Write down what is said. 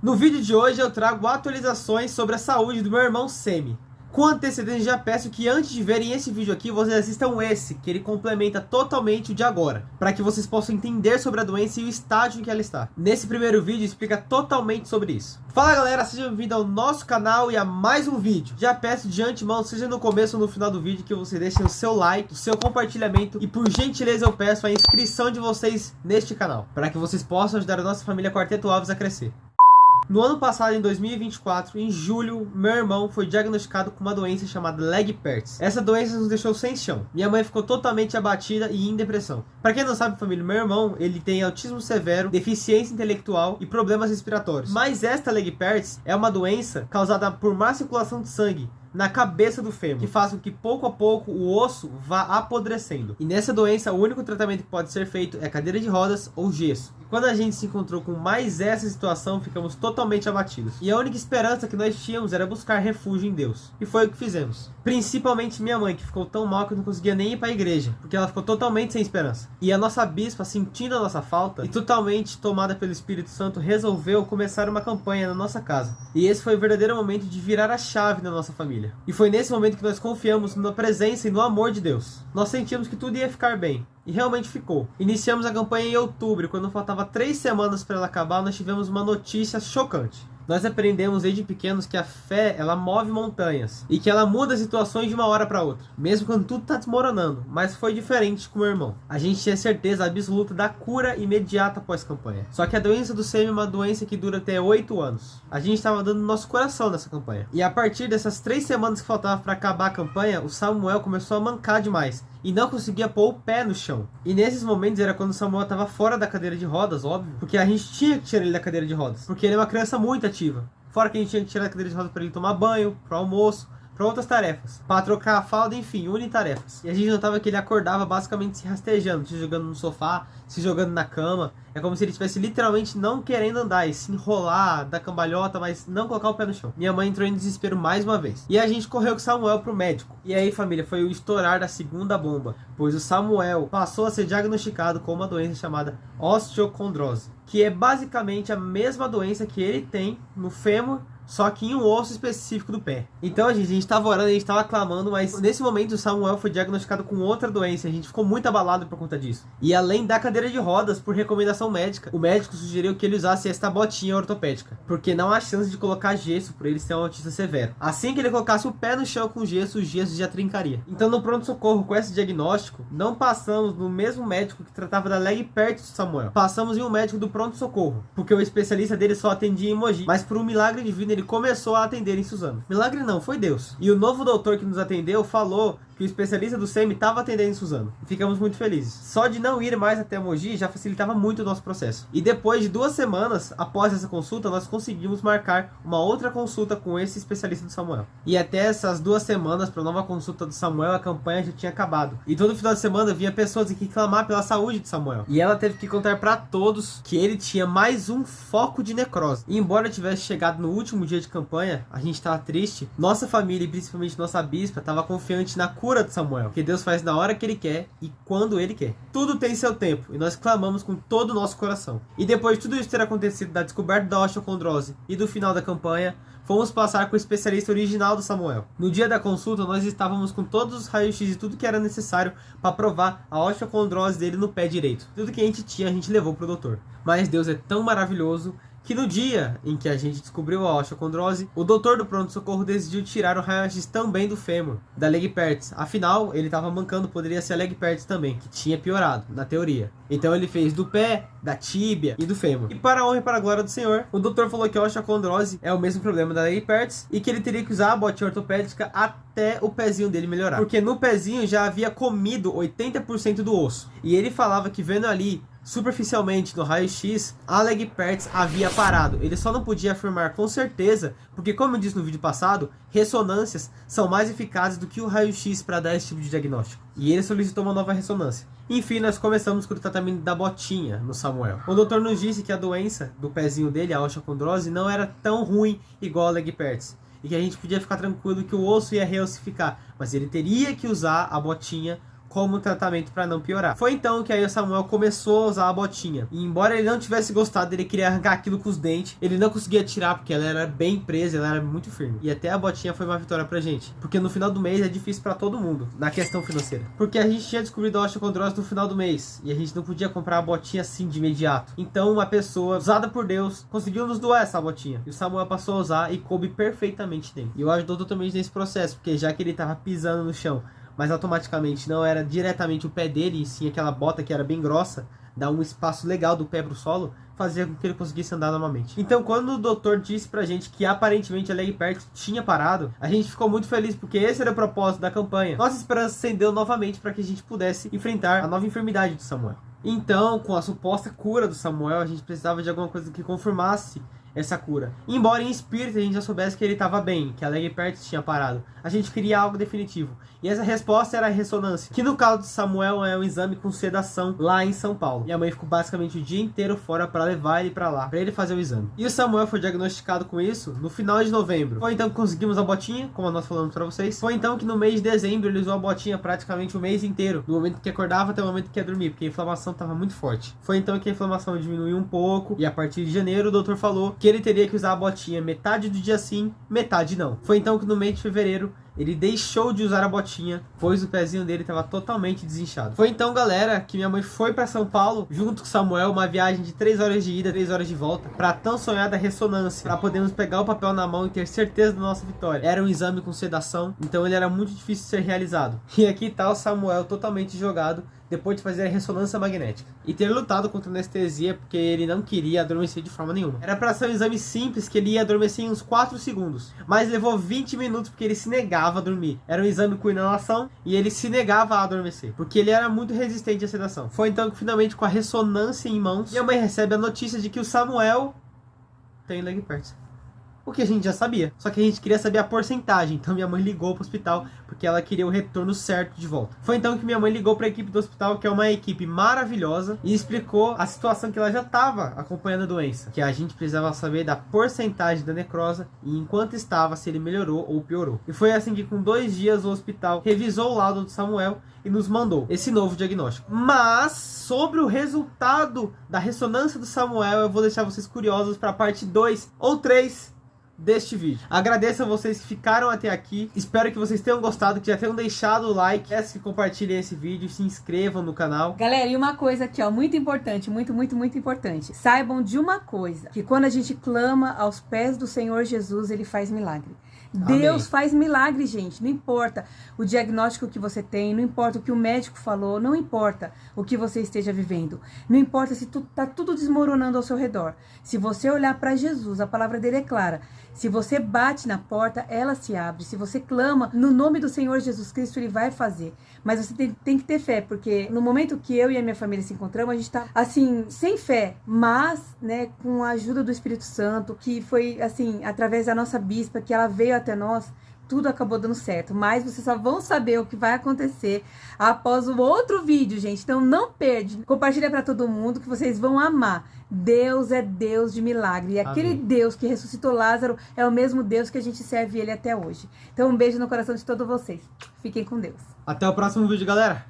No vídeo de hoje eu trago atualizações sobre a saúde do meu irmão Semi. Com antecedência já peço que antes de verem esse vídeo aqui, vocês assistam esse, que ele complementa totalmente o de agora, para que vocês possam entender sobre a doença e o estágio em que ela está. Nesse primeiro vídeo explica totalmente sobre isso. Fala galera, sejam bem-vindos ao nosso canal e a mais um vídeo. Já peço de antemão, seja no começo ou no final do vídeo, que você deixe o seu like, o seu compartilhamento e por gentileza eu peço a inscrição de vocês neste canal, para que vocês possam ajudar a nossa família Quarteto Alves a crescer. No ano passado, em 2024, em julho, meu irmão foi diagnosticado com uma doença chamada Legg-Pertz. Essa doença nos deixou sem chão. Minha mãe ficou totalmente abatida e em depressão. Para quem não sabe, família, meu irmão, ele tem autismo severo, deficiência intelectual e problemas respiratórios. Mas esta Legg-Pertz é uma doença causada por má circulação de sangue na cabeça do fêmur, que faz com que pouco a pouco o osso vá apodrecendo. E nessa doença, o único tratamento que pode ser feito é cadeira de rodas ou gesso. E quando a gente se encontrou com mais essa situação, ficamos totalmente abatidos. E a única esperança que nós tínhamos era buscar refúgio em Deus. E foi o que fizemos. Principalmente minha mãe, que ficou tão mal que não conseguia nem ir para a igreja, porque ela ficou totalmente sem esperança. E a nossa bispa, sentindo a nossa falta e totalmente tomada pelo Espírito Santo, resolveu começar uma campanha na nossa casa. E esse foi o verdadeiro momento de virar a chave na nossa família. E foi nesse momento que nós confiamos na presença e no amor de Deus. Nós sentimos que tudo ia ficar bem. E realmente ficou. Iniciamos a campanha em outubro, e quando faltava 3 semanas para ela acabar, nós tivemos uma notícia chocante. Nós aprendemos desde pequenos que a fé, ela move montanhas. E que ela muda situações de uma hora para outra. Mesmo quando tudo está desmoronando. Mas foi diferente com o meu irmão. A gente tinha certeza absoluta da cura imediata após campanha. Só que a doença do Semi é uma doença que dura até 8 anos. A gente estava dando nosso coração nessa campanha. E a partir dessas 3 semanas que faltavam para acabar a campanha, o Samuel começou a mancar demais. E não conseguia pôr o pé no chão. E nesses momentos era quando o Samuel estava fora da cadeira de rodas, óbvio. Porque a gente tinha que tirar ele da cadeira de rodas. Porque ele é uma criança muito ativa. Fora que a gente tinha que tirar da cadeira de rodas para ele tomar banho, para o almoço, para outras tarefas. Para trocar a fralda, enfim, unitarefas. E a gente notava que ele acordava basicamente se rastejando, se jogando no sofá, se jogando na cama. É como se ele estivesse literalmente não querendo andar e se enrolar, dar cambalhota, mas não colocar o pé no chão. Minha mãe entrou em desespero mais uma vez. E a gente correu com o Samuel pro médico. E aí, família, foi o estourar da segunda bomba. Pois o Samuel passou a ser diagnosticado com uma doença chamada osteocondrose. Que é basicamente a mesma doença que ele tem no fêmur, só que em um osso específico do pé. Então a gente estava orando, a gente estava clamando, mas nesse momento o Samuel foi diagnosticado com outra doença. A gente ficou muito abalado por conta disso. E além da cadeira de rodas, por recomendação médica, o médico sugeriu que ele usasse esta botinha ortopédica, porque não há chance de colocar gesso por ele ser um autista severo. Assim que ele colocasse o pé no chão com gesso, o gesso já trincaria. Então no pronto-socorro, com esse diagnóstico, não passamos no mesmo médico que tratava da Legg-Pertz do Samuel. Passamos em um médico do pronto-socorro, porque o especialista dele só atendia em Mogi. Mas por um milagre divino, ele começou a atender em Suzano. Milagre não, foi Deus. E o novo doutor que nos atendeu falou que o especialista do Semi estava atendendo em Suzano. E ficamos muito felizes. Só de não ir mais até Mogi já facilitava muito o nosso processo. E depois de 2 semanas após essa consulta, nós conseguimos marcar uma outra consulta com esse especialista do Samuel. E até essas 2 semanas para a nova consulta do Samuel, a campanha já tinha acabado. E todo final de semana vinha pessoas aqui clamar pela saúde de Samuel. E ela teve que contar para todos que ele tinha mais um foco de necrose. E embora tivesse chegado no último dia de campanha, a gente estava triste. Nossa família e principalmente nossa bispa estava confiante na cura de Samuel, que Deus faz na hora que ele quer e quando ele quer. Tudo tem seu tempo e nós clamamos com todo o nosso coração. E depois de tudo isso ter acontecido, da descoberta da osteocondrose e do final da campanha, fomos passar com o especialista original do Samuel. No dia da consulta, nós estávamos com todos os raios-x e tudo que era necessário para provar a osteocondrose dele no pé direito. Tudo que a gente tinha, a gente levou para o doutor. Mas Deus é tão maravilhoso que no dia em que a gente descobriu a osteocondrose, o doutor do pronto-socorro decidiu tirar o raio-x também do fêmur, da Legg-Pertz. Afinal, ele estava mancando, poderia ser a Legg-Pertz também, que tinha piorado, na teoria. Então ele fez do pé, da tíbia e do fêmur. E para a honra e para a glória do Senhor, o doutor falou que a osteocondrose é o mesmo problema da Legg-Pertz e que ele teria que usar a botinha ortopédica até o pezinho dele melhorar. Porque no pezinho já havia comido 80% do osso. E ele falava que vendo ali superficialmente no raio-x, a Legg-Pertz havia parado. Ele só não podia afirmar com certeza, porque como eu disse no vídeo passado, ressonâncias são mais eficazes do que o raio-x para dar esse tipo de diagnóstico. E ele solicitou uma nova ressonância. Enfim, nós começamos com o tratamento da botinha no Samuel. O doutor nos disse que a doença do pezinho dele, a osteocondrose, não era tão ruim igual a Legg-Pertz. E que a gente podia ficar tranquilo que o osso ia reossificar. Mas ele teria que usar a botinha como tratamento para não piorar. Foi então que aí o Samuel começou a usar a botinha. E embora ele não tivesse gostado, ele queria arrancar aquilo com os dentes, ele não conseguia tirar porque ela era bem presa, ela era muito firme. E até a botinha foi uma vitória pra gente, porque no final do mês é difícil para todo mundo, na questão financeira. Porque a gente tinha descobrido a osteocondrose no final do mês, e a gente não podia comprar a botinha assim de imediato. Então uma pessoa usada por Deus conseguiu nos doar essa botinha. E o Samuel passou a usar e coube perfeitamente nele. E eu ajudou totalmente nesse processo, porque já que ele tava pisando no chão, mas automaticamente não era diretamente o pé dele, e sim aquela bota que era bem grossa, dá um espaço legal do pé pro solo, fazia com que ele conseguisse andar novamente. Então, quando o doutor disse pra gente que aparentemente a leg press tinha parado, a gente ficou muito feliz, porque esse era o propósito da campanha. Nossa esperança acendeu novamente para que a gente pudesse enfrentar a nova enfermidade do Samuel. Então, com a suposta cura do Samuel, a gente precisava de alguma coisa que confirmasse essa cura. Embora em espírito a gente já soubesse que ele estava bem, que a leg press tinha parado, a gente queria algo definitivo. E essa resposta era a ressonância, que no caso de Samuel é um exame com sedação lá em São Paulo. Minha mãe ficou basicamente o dia inteiro fora para levar ele para lá, para ele fazer o exame. E o Samuel foi diagnosticado com isso no final de novembro. Foi então que conseguimos a botinha, como nós falamos para vocês. Foi então que no mês de dezembro ele usou a botinha praticamente o mês inteiro, do momento que acordava até o momento que ia dormir, porque a inflamação estava muito forte. Foi então que a inflamação diminuiu um pouco, e a partir de janeiro o doutor falou que ele teria que usar a botinha metade do dia sim, metade não. Foi então que no mês de fevereiro ele deixou de usar a botinha, pois o pezinho dele estava totalmente desinchado. Foi então, galera, que minha mãe foi para São Paulo, junto com Samuel, uma viagem de 3 horas de ida, 3 horas de volta, para a tão sonhada ressonância, para podermos pegar o papel na mão e ter certeza da nossa vitória. Era um exame com sedação, então ele era muito difícil de ser realizado. E aqui está o Samuel totalmente jogado, depois de fazer a ressonância magnética e ter lutado contra a anestesia, porque ele não queria adormecer de forma nenhuma. Era para ser um exame simples, que ele ia adormecer em uns 4 segundos, mas levou 20 minutos porque ele se negava a dormir. Era um exame com inalação e ele se negava a adormecer, porque ele era muito resistente à sedação. Foi então que finalmente, com a ressonância em mãos, minha mãe recebe a notícia de que o Samuel tem leg press. O que a gente já sabia, só que a gente queria saber a porcentagem, então minha mãe ligou para o hospital, porque ela queria o retorno certo de volta. Foi então que minha mãe ligou para a equipe do hospital, que é uma equipe maravilhosa, e explicou a situação que ela já estava acompanhando a doença, que a gente precisava saber da porcentagem da necrose, e enquanto estava, se ele melhorou ou piorou. E foi assim que com 2 dias o hospital revisou o laudo do Samuel e nos mandou esse novo diagnóstico. Mas sobre o resultado da ressonância do Samuel, eu vou deixar vocês curiosos para a parte 2 ou 3 deste vídeo. Agradeço a vocês que ficaram até aqui. Espero que vocês tenham gostado, que já tenham deixado o like. Peço que compartilhem esse vídeo, se inscrevam no canal. Galera, e uma coisa aqui, ó, muito importante, muito importante. Saibam de uma coisa, que quando a gente clama aos pés do Senhor Jesus, Ele faz milagre. Deus faz milagre, gente. Não importa o diagnóstico que você tem, não importa o que o médico falou, não importa o que você esteja vivendo. Não importa se tá tudo desmoronando ao seu redor. Se você olhar para Jesus, a palavra dele é clara. Se você bate na porta, ela se abre. Se você clama no nome do Senhor Jesus Cristo, Ele vai fazer. Mas você tem que ter fé, porque no momento que eu e a minha família se encontramos, a gente tá, assim, sem fé, mas, né, com a ajuda do Espírito Santo, que foi, assim, através da nossa bispa, que ela veio até nós, tudo acabou dando certo. Mas vocês só vão saber o que vai acontecer após o outro vídeo, gente. Então não perde. Compartilha para todo mundo, que vocês vão amar. Deus é Deus de milagre. E aquele Deus que ressuscitou Lázaro é o mesmo Deus que a gente serve ele até hoje. Então um beijo no coração de todos vocês. Fiquem com Deus. Até o próximo vídeo, galera.